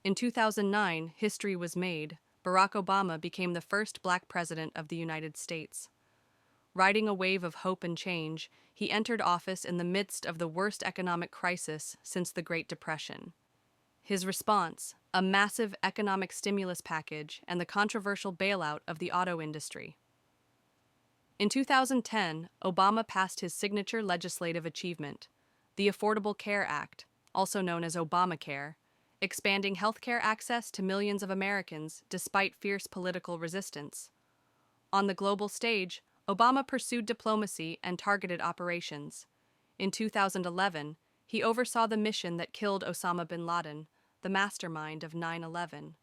In 2009, history was made. Barack Obama became the first black president of the United States. Riding a wave of hope and change, he entered office in the midst of the worst economic crisis since the Great Depression. His response, a massive economic stimulus package and the controversial bailout of the auto industry. In 2010, Obama passed his signature legislative achievement, the Affordable Care Act, also known as Obamacare, expanding healthcare access to millions of Americans despite fierce political resistance. On the global stage, Obama pursued diplomacy and targeted operations. In 2011, he oversaw the mission that killed Osama bin Laden, the mastermind of 9/11.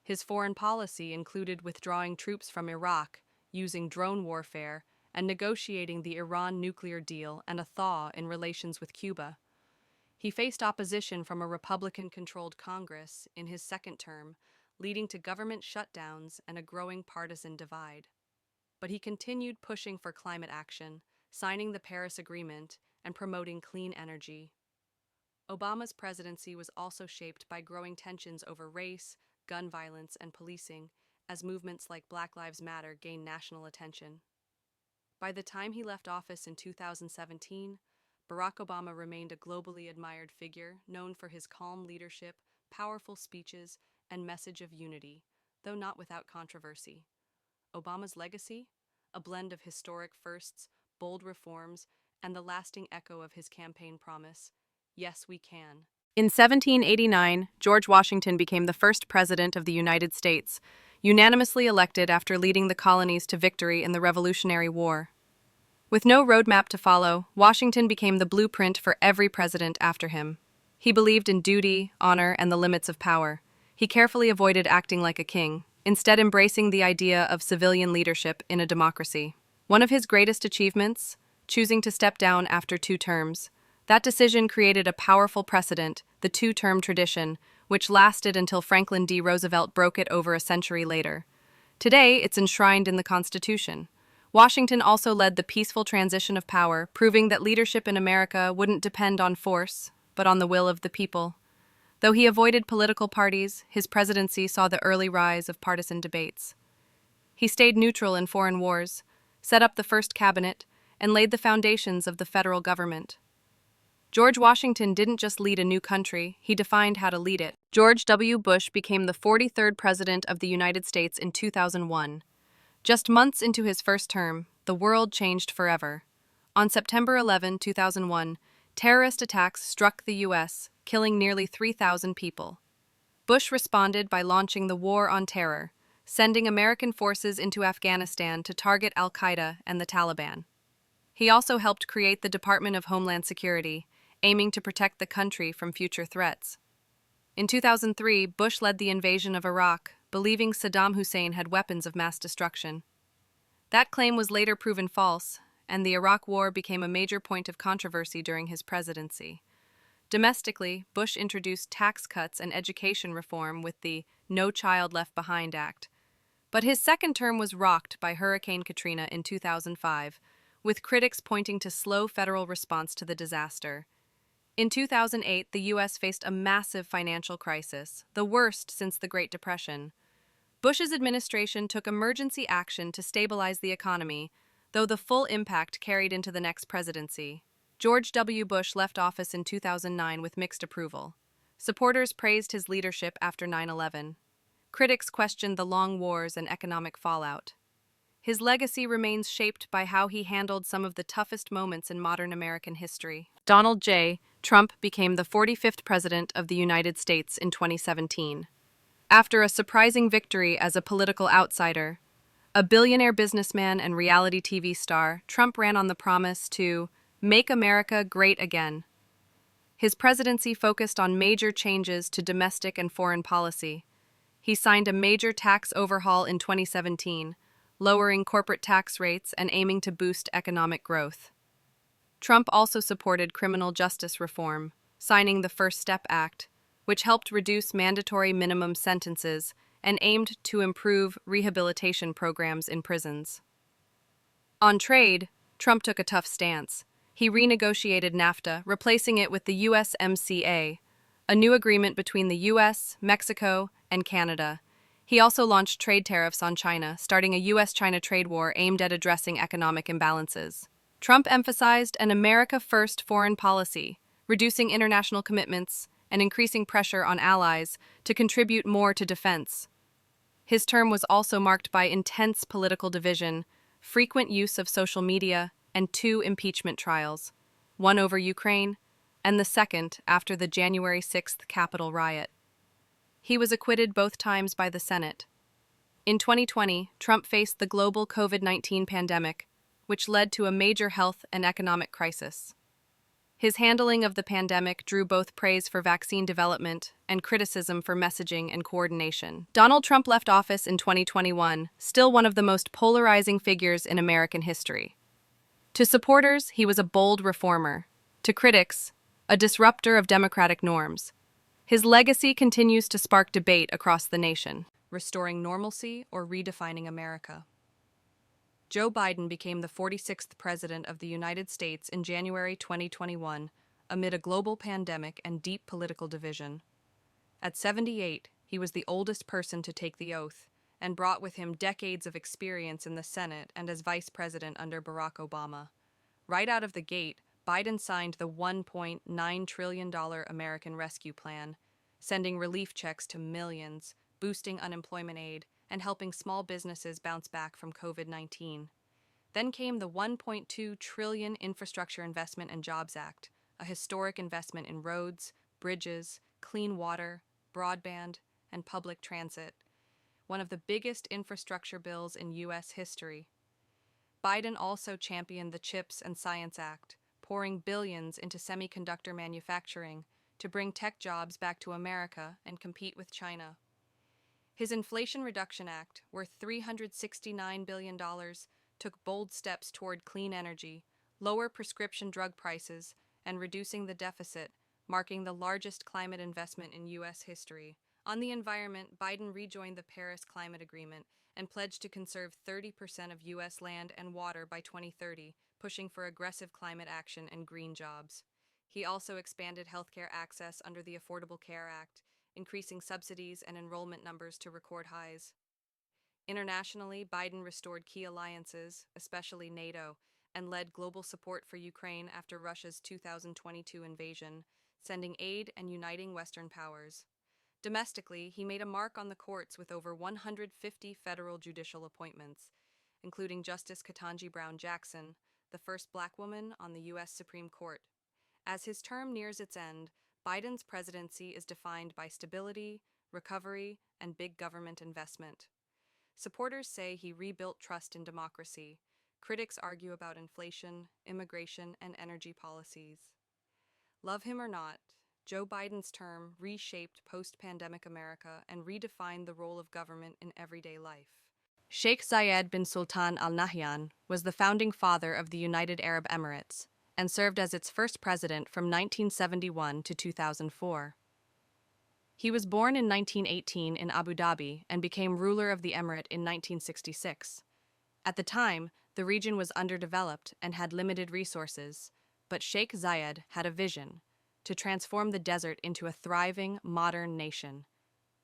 His foreign policy included withdrawing troops from Iraq, using drone warfare, and negotiating the Iran nuclear deal and a thaw in relations with Cuba. He faced opposition from a Republican-controlled Congress in his second term, leading to government shutdowns and a growing partisan divide. But he continued pushing for climate action, signing the Paris Agreement, and promoting clean energy. Obama's presidency was also shaped by growing tensions over race, gun violence, and policing, as movements like Black Lives Matter gained national attention. By the time he left office in 2017, Barack Obama remained a globally admired figure, known for his calm leadership, powerful speeches, and message of unity, though not without controversy. Obama's legacy? A blend of historic firsts, bold reforms, and the lasting echo of his campaign promise, "Yes, we can." In 1789, George Washington became the first president of the United States, unanimously elected after leading the colonies to victory in the Revolutionary War. With no roadmap to follow, Washington became the blueprint for every president after him. He believed in duty, honor, and the limits of power. He carefully avoided acting like a king, instead embracing the idea of civilian leadership in a democracy. One of his greatest achievements, choosing to step down after 2 terms. That decision created a powerful precedent, the 2-term tradition, which lasted until Franklin D. Roosevelt broke it over a century later. Today, it's enshrined in the Constitution. Washington also led the peaceful transition of power, proving that leadership in America wouldn't depend on force, but on the will of the people. Though he avoided political parties, his presidency saw the early rise of partisan debates. He stayed neutral in foreign wars, set up the first cabinet, and laid the foundations of the federal government. George Washington didn't just lead a new country, he defined how to lead it. George W. Bush became the 43rd President of the United States in 2001. Just months into his first term, the world changed forever. On September 11, 2001, terrorist attacks struck the U.S., killing nearly 3,000 people. Bush responded by launching the War on Terror, sending American forces into Afghanistan to target al-Qaeda and the Taliban. He also helped create the Department of Homeland Security, aiming to protect the country from future threats. In 2003, Bush led the invasion of Iraq, believing Saddam Hussein had weapons of mass destruction. That claim was later proven false, and the Iraq War became a major point of controversy during his presidency. Domestically, Bush introduced tax cuts and education reform with the No Child Left Behind Act. But his second term was rocked by Hurricane Katrina in 2005, with critics pointing to slow federal response to the disaster. In 2008, the U.S. faced a massive financial crisis, the worst since the Great Depression. Bush's administration took emergency action to stabilize the economy, though the full impact carried into the next presidency. George W. Bush left office in 2009 with mixed approval. Supporters praised his leadership after 9/11. Critics questioned the long wars and economic fallout. His legacy remains shaped by how he handled some of the toughest moments in modern American history. Donald J. Trump became the 45th President of the United States in 2017. After a surprising victory as a political outsider, a billionaire businessman and reality TV star, Trump ran on the promise to make America great again. His presidency focused on major changes to domestic and foreign policy. He signed a major tax overhaul in 2017, lowering corporate tax rates and aiming to boost economic growth. Trump also supported criminal justice reform, signing the First Step Act, which helped reduce mandatory minimum sentences and aimed to improve rehabilitation programs in prisons. On trade, Trump took a tough stance. He renegotiated NAFTA, replacing it with the USMCA, a new agreement between the US, Mexico, and Canada. He also launched trade tariffs on China, starting a US-China trade war aimed at addressing economic imbalances. Trump emphasized an America First foreign policy, reducing international commitments and increasing pressure on allies to contribute more to defense. His term was also marked by intense political division, frequent use of social media, and two impeachment trials, one over Ukraine and the second after the January 6th Capitol riot. He was acquitted both times by the Senate. In 2020, Trump faced the global COVID-19 pandemic, which led to a major health and economic crisis. His handling of the pandemic drew both praise for vaccine development and criticism for messaging and coordination. Donald Trump left office in 2021, still one of the most polarizing figures in American history. To supporters, he was a bold reformer. To critics, a disruptor of democratic norms. His legacy continues to spark debate across the nation. Restoring normalcy or redefining America. Joe Biden became the 46th President of the United States in January 2021, amid a global pandemic and deep political division. At 78, he was the oldest person to take the oath, and brought with him decades of experience in the Senate and as Vice President under Barack Obama. Right out of the gate, Biden signed the $1.9 trillion American Rescue Plan, sending relief checks to millions, boosting unemployment aid, and helping small businesses bounce back from COVID-19. Then came the $1.2 trillion Infrastructure Investment and Jobs Act, a historic investment in roads, bridges, clean water, broadband, and public transit, one of the biggest infrastructure bills in U.S. history. Biden also championed the CHIPS and Science Act, pouring billions into semiconductor manufacturing to bring tech jobs back to America and compete with China. His Inflation Reduction Act, worth $369 billion, took bold steps toward clean energy, lower prescription drug prices, and reducing the deficit, marking the largest climate investment in U.S. history. On the environment, Biden rejoined the Paris Climate Agreement and pledged to conserve 30% of U.S. land and water by 2030, pushing for aggressive climate action and green jobs. He also expanded healthcare access under the Affordable Care Act, increasing subsidies and enrollment numbers to record highs. Internationally, Biden restored key alliances, especially NATO, and led global support for Ukraine after Russia's 2022 invasion, sending aid and uniting Western powers. Domestically, he made a mark on the courts with over 150 federal judicial appointments, including Justice Ketanji Brown Jackson, the first Black woman on the U.S. Supreme Court. As his term nears its end, Biden's presidency is defined by stability, recovery, and big government investment. Supporters say he rebuilt trust in democracy. Critics argue about inflation, immigration, and energy policies. Love him or not, Joe Biden's term reshaped post-pandemic America and redefined the role of government in everyday life. Sheikh Zayed bin Sultan Al Nahyan was the founding father of the United Arab Emirates and served as its first president from 1971 to 2004. He was born in 1918 in Abu Dhabi and became ruler of the emirate in 1966. At the time, the region was underdeveloped and had limited resources, but Sheikh Zayed had a vision to transform the desert into a thriving, modern nation.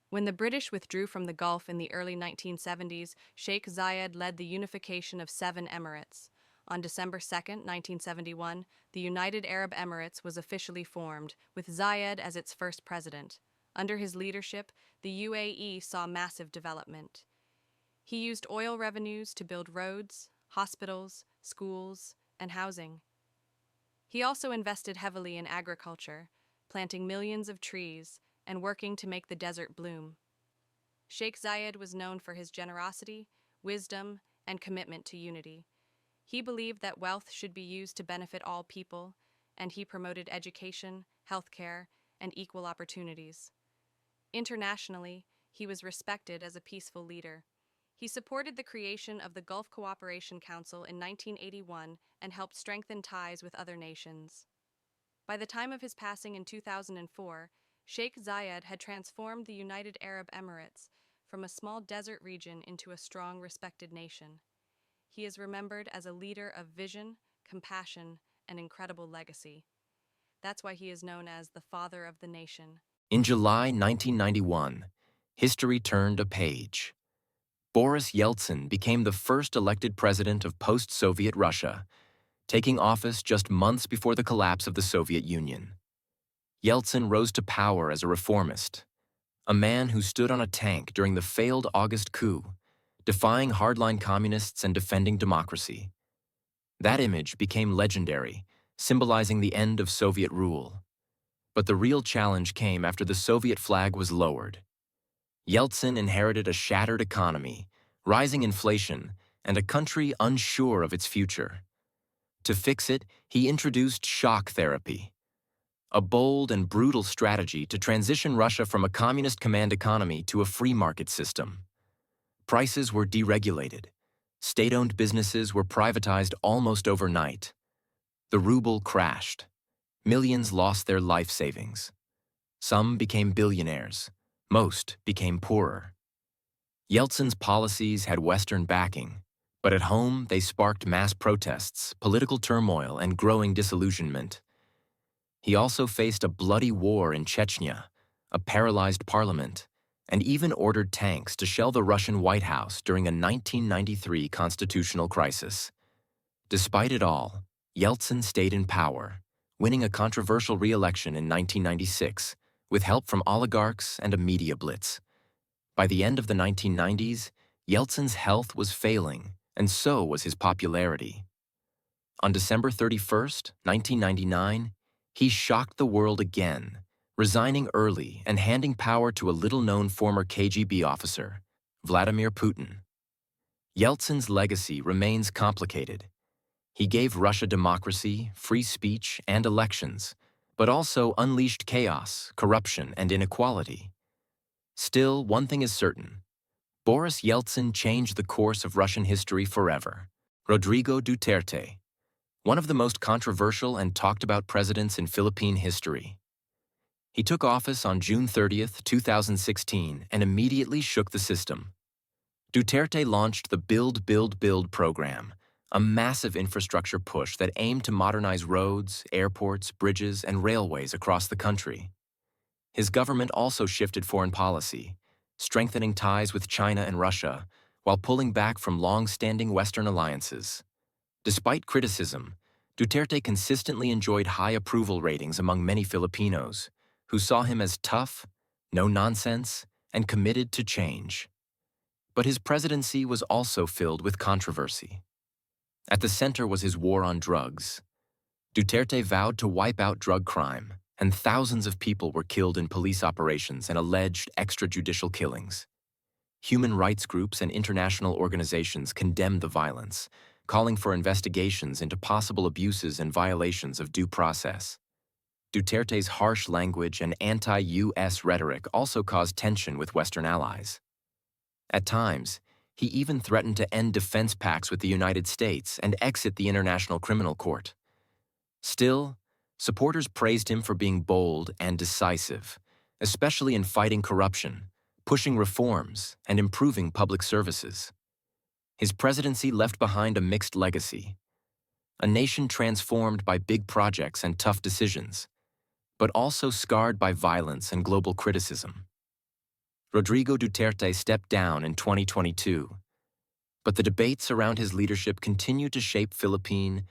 When the British withdrew from the Gulf in the early 1970s, Sheikh Zayed led the unification of 7 emirates. On December 2, 1971, the United Arab Emirates was officially formed, with Zayed as its first president. Under his leadership, the UAE saw massive development. He used oil revenues to build roads, hospitals, schools, and housing. He also invested heavily in agriculture, planting millions of trees and working to make the desert bloom. Sheikh Zayed was known for his generosity, wisdom, and commitment to unity. He believed that wealth should be used to benefit all people, and he promoted education, healthcare, and equal opportunities. Internationally, he was respected as a peaceful leader. He supported the creation of the Gulf Cooperation Council in 1981 and helped strengthen ties with other nations. By the time of his passing in 2004, Sheikh Zayed had transformed the United Arab Emirates from a small desert region into a strong, respected nation. He is remembered as a leader of vision, compassion, and incredible legacy. That's why he is known as the Father of the Nation. In July 1991, history turned a page. Boris Yeltsin became the first elected president of post-Soviet Russia, taking office just months before the collapse of the Soviet Union. Yeltsin rose to power as a reformist, a man who stood on a tank during the failed August coup, defying hardline communists and defending democracy. That image became legendary, symbolizing the end of Soviet rule. But the real challenge came after the Soviet flag was lowered. Yeltsin inherited a shattered economy, rising inflation, and a country unsure of its future. To fix it, he introduced shock therapy, a bold and brutal strategy to transition Russia from a communist command economy to a free market system. Prices were deregulated. State-owned businesses were privatized almost overnight. The ruble crashed. Millions lost their life savings. Some became billionaires. Most became poorer. Yeltsin's policies had Western backing, but at home they sparked mass protests, political turmoil, and growing disillusionment. He also faced a bloody war in Chechnya, a paralyzed parliament, and even ordered tanks to shell the Russian White House during a 1993 constitutional crisis. Despite it all, Yeltsin stayed in power, winning a controversial re-election in 1996 with help from oligarchs and a media blitz. By the end of the 1990s, Yeltsin's health was failing, and so was his popularity. On December 31st, 1999, he shocked the world again, resigning early and handing power to a little-known former KGB officer, Vladimir Putin. Yeltsin's legacy remains complicated. He gave Russia democracy, free speech, and elections, but also unleashed chaos, corruption, and inequality. Still, one thing is certain. Boris Yeltsin changed the course of Russian history forever. Rodrigo Duterte, one of the most controversial and talked-about presidents in Philippine history. He took office on June 30th, 2016, and immediately shook the system. Duterte launched the Build, Build, Build program, a massive infrastructure push that aimed to modernize roads, airports, bridges, and railways across the country. His government also shifted foreign policy, strengthening ties with China and Russia, while pulling back from long-standing Western alliances. Despite criticism, Duterte consistently enjoyed high approval ratings among many Filipinos, who saw him as tough, no-nonsense, and committed to change. But his presidency was also filled with controversy. At the center was his war on drugs. Duterte vowed to wipe out drug crime, and thousands of people were killed in police operations and alleged extrajudicial killings. Human rights groups and international organizations condemned the violence, calling for investigations into possible abuses and violations of due process. Duterte's harsh language and anti-US rhetoric also caused tension with Western allies. At times, he even threatened to end defense pacts with the United States and exit the International Criminal Court. Still, supporters praised him for being bold and decisive, especially in fighting corruption, pushing reforms, and improving public services. His presidency left behind a mixed legacy, a nation transformed by big projects and tough decisions, but also scarred by violence and global criticism. Rodrigo Duterte stepped down in 2022, but the debates around his leadership continue to shape Philippine